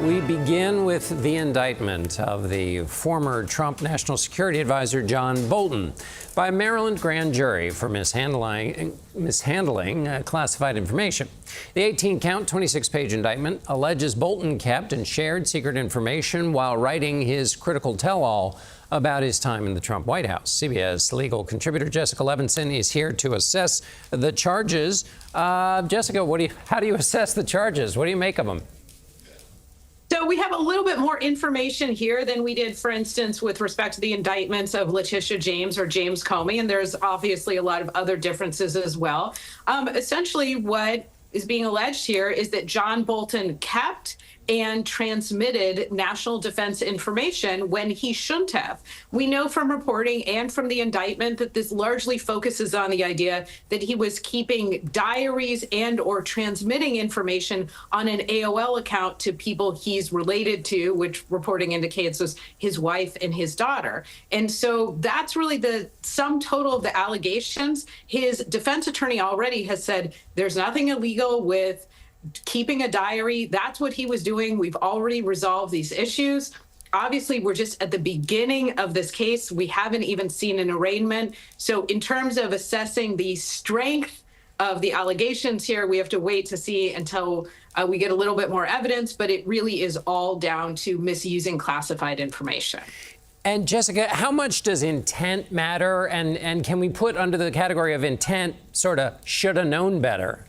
We begin with the indictment of the former Trump National Security Advisor John Bolton by a Maryland grand jury for mishandling classified information. The 18-count, 26-page indictment alleges Bolton kept and shared secret information while writing his critical tell-all about his time in the Trump White House. CBS legal contributor Jessica Levinson is here to assess the charges. Jessica, how do you assess the charges? What do you make of them? So we have a little bit more information here than we did, for instance, with respect to the indictments of Letitia James or James Comey, and there's obviously a lot of other differences as well. Essentially, what is being alleged here is that John Bolton kept and transmitted national defense information when he shouldn't have. We know from reporting and from the indictment that this largely focuses on the idea that he was keeping diaries and or transmitting information on an AOL account to people he's related to, which reporting indicates was his wife and his daughter. And so that's really the sum total of the allegations. His defense attorney already has said there's nothing illegal with keeping a diary. That's what he was doing. We've already resolved these issues. Obviously, we're just at the beginning of this case. We haven't even seen an arraignment. So in terms of assessing the strength of the allegations here, we have to wait to see until we get a little bit more evidence, but it really is all down to misusing classified information. And Jessica, how much does intent matter? And can we put under the category of intent sort of should have known better?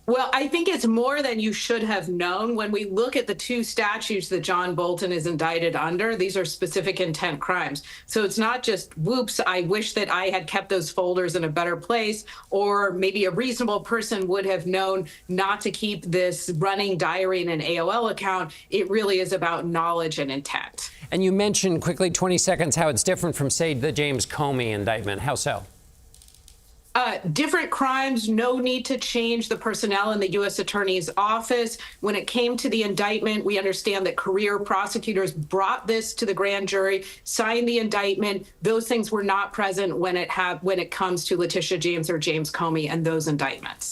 Well, I think it's more than you should have known. When we look at the two statutes that John Bolton is indicted under, these are specific intent crimes. So it's not just, whoops, I wish that I had kept those folders in a better place, or maybe a reasonable person would have known not to keep this running diary in an AOL account. It really is about knowledge and intent. And you mentioned quickly, 20 seconds, how it's different from, say, the James Comey indictment. How so? Different crimes, no need to change the personnel in the U.S. Attorney's Office. When it came to the indictment, we understand that career prosecutors brought this to the grand jury, signed the indictment. Those things were not present when it comes to Letitia James or James Comey and those indictments.